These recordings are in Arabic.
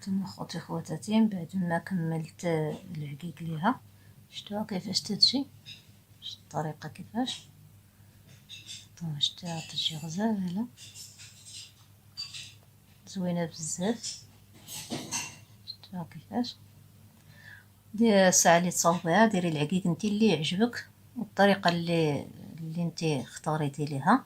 هانتوما خوتي خواتاتي من بعد ما كملت العقيق ليها، شفتوها كيفاش تتجي، شفت الطريقه كيفاش شفتها تجي غزاله زوينه بزاف. شفتوها كيفاش ديري الساعه اللي تصاوبيها ديري العقيق انت اللي يعجبك والطريقه اللي انت اختاريتي ليها.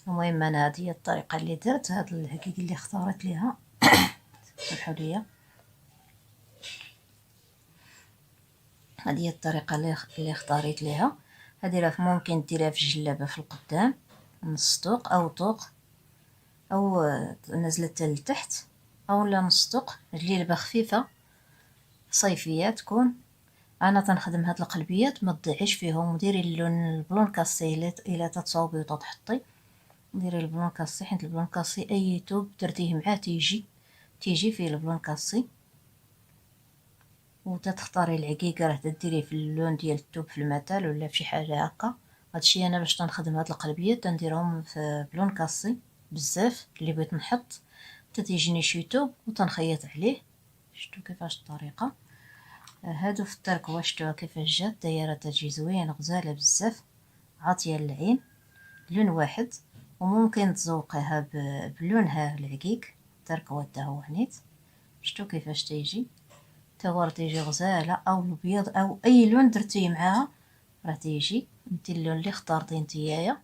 المهم انا هذه هي الطريقه اللي درت، هذا العقيق اللي اختاريت ليها سمحوا لي، هذه هي الطريقه اللي اختاريت ليها. هذه ممكن ديرها في جلابه في القدام نص طوق او طوق او نزلت لتحت او لا نص طوق، جليبه خفيفه صيفيه تكون. انا تنخدم هاد القلبيات ما تضيعيش فيهم، وديري اللون البلون كاسي الا تتصاوبي وتحطي، ديري البلون كاسي حيت البلون كاسي اي توب درتيه معاه تيجي فيه البلون كاسي. وتختاري العقيقه راه تديريه في اللون ديال التوب في المثال ولا في شي حاجه هكا. هادشي انا باش تنخدم هاد القلبيات تنديرهم في بلون كاسي بزاف اللي بغيت نحط تتيجيني شي توب وتنخيط عليه. شفتوا كيفاش الطريقه، هادو في التركوه شفتوها كيفاش جات دايره تجي زوينه غزاله بزاف عاطيه للعين لون واحد. وممكن تزوقيها بلونها العقيق التركوه تا هو نيت. شفتوا كيفاش تيجي تاور تيجي غزاله او الابيض او اي لون درتيه معاها راه تيجي انت اللون اللي اختارتي نتيايا.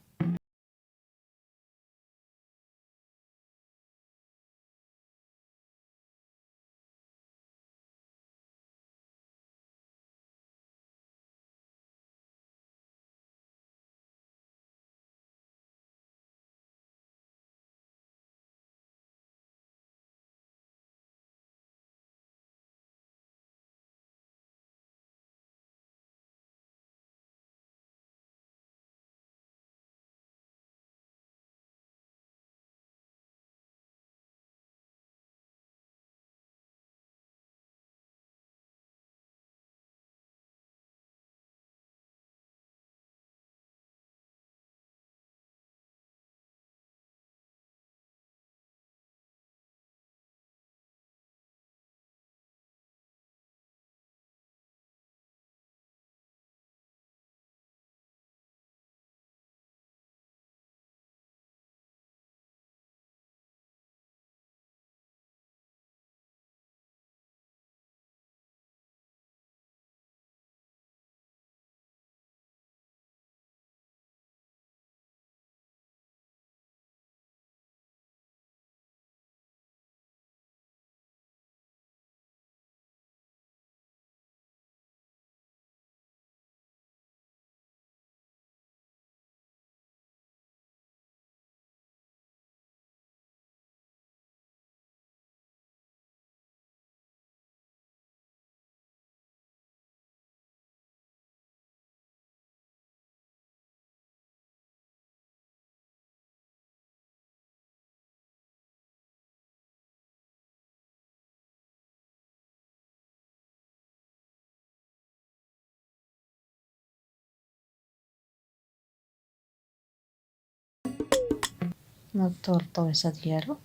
نبطو الطويصه ديالو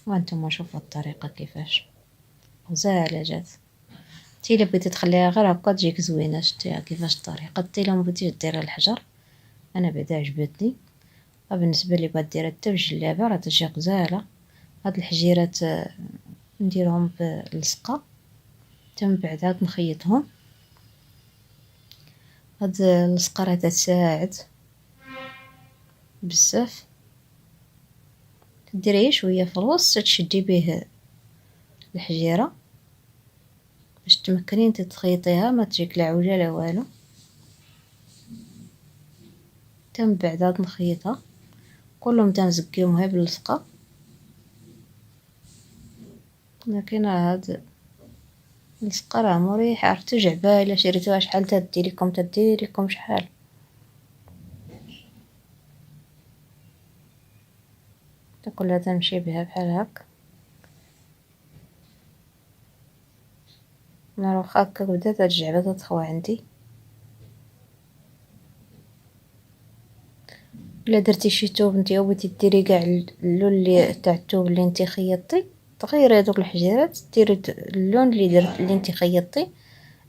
وانتم شوفوا الطريقه كيفاش غزاله جات. تي الا بغيتي تخليها غير هكا تجيك زوينه. شتيها كيفاش الطريقه، تي الا مبغيتيش ديري الحجر انا بعدا عجبتني. بالنسبه لي بغات ديرها حتى بجلابه راه تجي غزاله. هاد الحجيرات نديرهم باللصقه تم بعد عاد نخيطهم. هاد اللصقه راه تساعد بزاف، ديريه شويه في الوسط تشدي به الحجيره باش تمكني انت تخيطيها ما تجيك لا عوجه لا والو. تم بعد عاد نخيطها كلهم تنزكيهم هي باللصقه. لكن هاد اللصقه راه مريحه، عرفتي جعبه الا شريتوها شحال تدي لكم شحال. كلها تمشي بها بحال هكا. انا واخا هكا بدات هاد الجعبه تطخوى عندي. الا درتي شي توب نتيا وبغيتي ديري كاع اللون اللي تاع التوب اللي نتي خيطتي تغيري هذوك الحجيرات، ديري اللون اللي درت اللي انت خيطتي،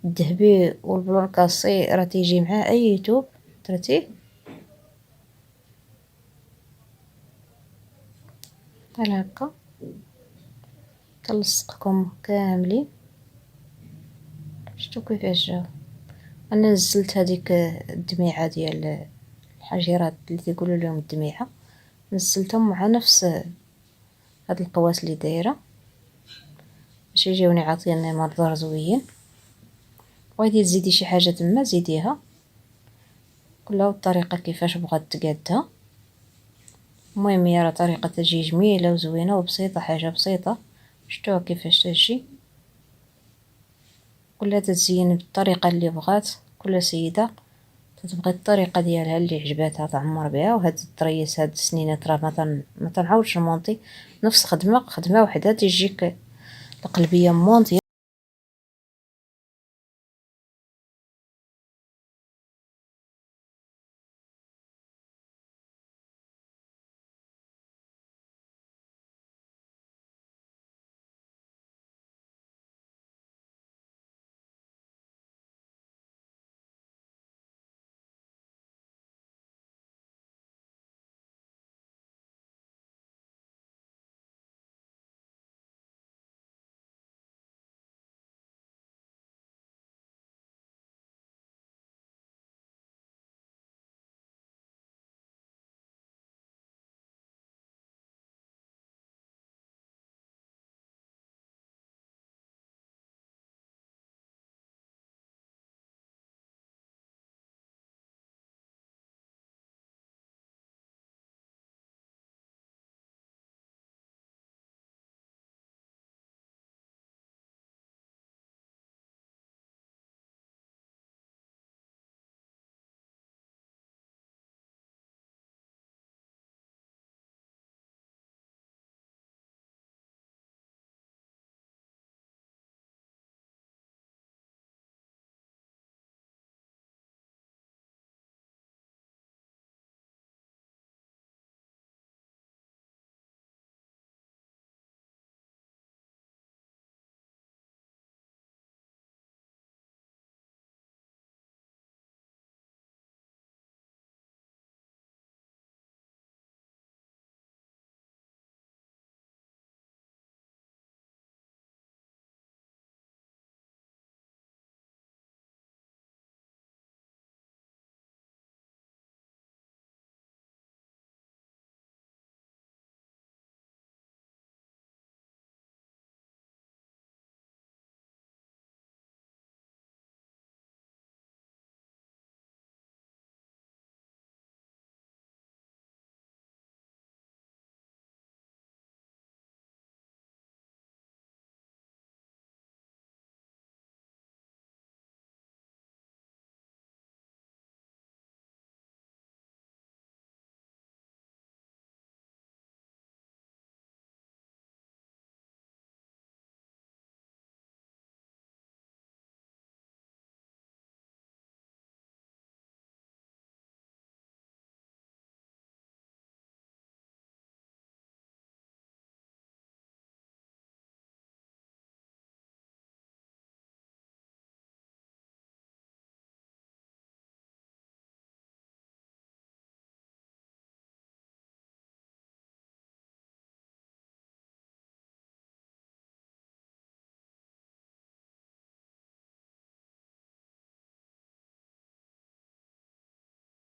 الذهبي والبلون كاسي راه تيجي مع اي توب درتيه بحال هكا. تلصقكم كاملين. شفتو كيفاش جاو؟ انا نزلت هذيك الدميعه ديال الحجيرات اللي تيقولوا لهم الدميعه، نزلتهم مع نفس هاد القواس اللي دايره باش يجيوني عاطيني منظر زوين. بغيتي تزيدي شي حاجه تما زيديها، كلها الطريقه كيفاش بغات تقادها. المهم هي راه طريقه تجي جميله وزوينه وبسيطه، حاجه بسيطه. شفتوها كيفاش تجي؟ كلها تتزين بالطريقه اللي بغات، كل سيده تتبغي الطريقه ديالها اللي عجباتها تعمر بها. وهاد الطريس هاد السنينات راه ما تنعاودش نمونطي، نفس خدمه وحده تجيك القلبيه مونطيه.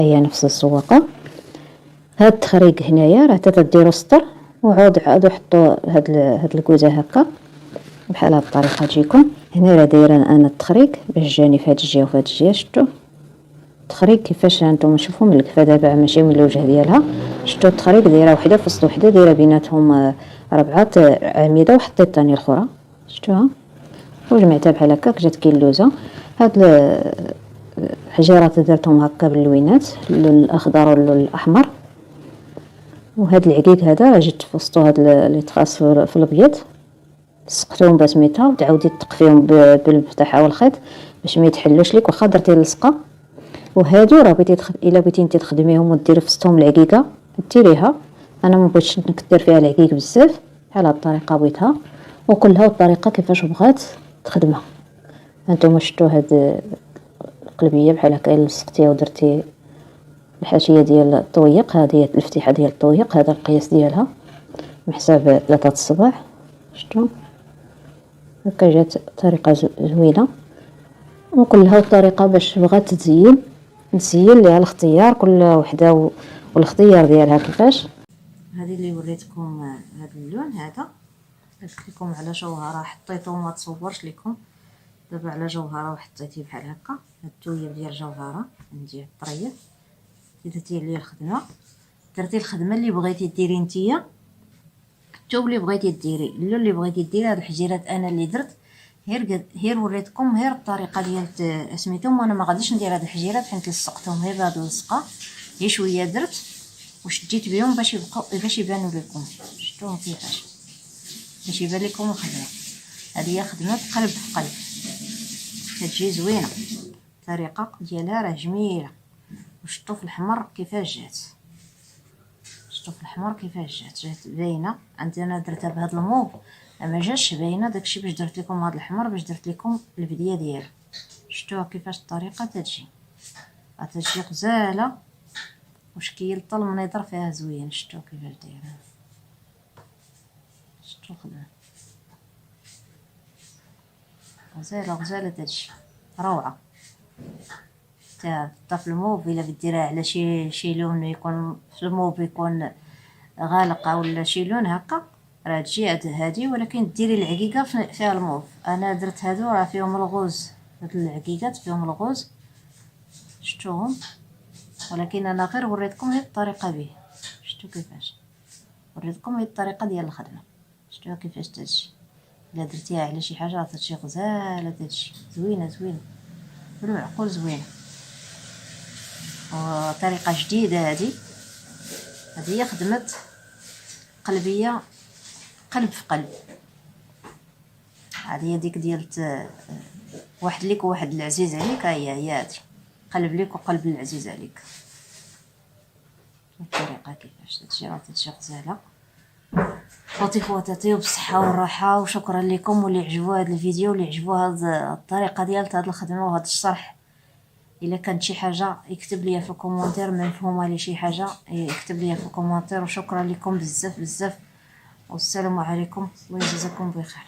هي نفس الزواقه. هاد التخريق هنايا راه تديروا سطر، عادوا حطوا هاد الكوزه هكا بحال هاد الطريقه تجيكم. هنا راه دايره انا التخريق باش جاني في هاد الجهه وفي هاد الجهه. شفتوا التخريق كيفاش؟ هانتوما شوفوا من الكفه دابا ماشي من الوجه ديالها. شفتوا التخريق دايره وحده في وسط وحده، دايره بيناتهم 4 اعمده، وحطيت ثاني الاخرى. شفتوها وجمعتها بحال هكاك جات كي اللوزه. هاد الحجيرات درتهم هكا باللوينات، اللون الاخضر واللون الاحمر. وهاد العقيق هذا راه جبت في وسطو هاد اللي تخاص في الابيض، لصقتهم بسميتها وتعاودي تقفيهم بالمفتاحه والخيط باش ما يتحلوش ليك واخا درتي اللصقه. وهادو راه الا بغيتي انت تخدميهم وديري في وسطهم العقيقه ديريها. انا ما بغيتش نكثر فيها العقيق بزاف، بحال هاد الطريقه بغيتها، وكلها والطريقه كيفاش بغات تخدمها. هانتوما شفتوا هاد القلبيه بحال هكا لصقتيها ودرتي الحاشيه ديال الطويق، هذه هي الافتتاح ديال الطويق، هذا القياس ديالها بحساب 3 الصباع. شفتوا هكا جات طريقه زوينه. وكلها الطريقه باش بغات تزين ليها الاختيار كل وحده والاختيار ديالها كيفاش. هذه اللي وريتكم هذا اللون هذا، قلت لكم على جوهره حطيته وما تصورش لكم. دابا على جوهره وحطيتيه بحال هكا، هاد التويب ديال جوهره ندير طريه. درتي ليا الخدمه، درتي الخدمه اللي بغيتي ديري نتيا، الثوب اللي بغيتي ديري، اللون اللي بغيتي ديري. هاد الحجيرات انا اللي درت غير وريتكم غير الطريقه ديال سميتهم، وانا ما غاديش ندير هاد الحجيرات حيت لصقتهم غير بهاد اللصقه، غير شويه درت وشديت بهم باش يبانوا لكم. شفتوهم كيفاش باش يبان لكم الخدمه. هذه هي خدمه قلب في قلب، كتجي زوينه، الطريقه ديالها راه جميله. وشفتوا في الحمر كيفاش جات، شفتوا في الحمر كيفاش جات باينه. عندنا درتها بهذا الموف ما جاتش باينه، داكشي باش درت لكم هذا الحمر، باش درت لكم البديه ديالو. شفتوها كيفاش الطريقه تتجي غزاله، وشكل طل منيظر فيها زوين. شفتوا كيفاش دايره، شفتوا الخدمه غزاله تتجي روعه. حتى في الموف الا بديرها على شي لون يكون في الموف يكون غالقه ولا شي لون هكا راه تجي هادي، ولكن ديري العقيقه فيها الموف. انا درت هادو راه فيهم الغوز، هاد العقيقات فيهم الغوز شفتوهم، ولكن انا غير وريتكم هاد الطريقه به. شفتوا كيفاش وريتكم هاد الطريقه ديال الخدمه، شفتوها كيفاش تجي. الا درتيها على شي حاجه تجي غزاله، تجي زوينه بالمعقول زوينه. وطريقه جديده هذه هي خدمه قلبيه قلب في قلب. هذه ديك ديال واحد ليك وواحد العزيز عليك، هي هذه قلب ليك وقلب العزيز عليك. الطريقه كيفاش تجي غزاله. خوتي خواتاتي وبصحه والراحه، وشكرا لكم. واللي عجبو هذا الفيديو، واللي عجبو هذه الطريقه ديال هذه الخدمه وهذا الشرح، الا كانت شي حاجه يكتب لي في الكومونتير ما مفهومه لي شي حاجه يكتب لي في الكومونتير. وشكرا لكم بزاف والسلام عليكم، الله يجزاكم بخير.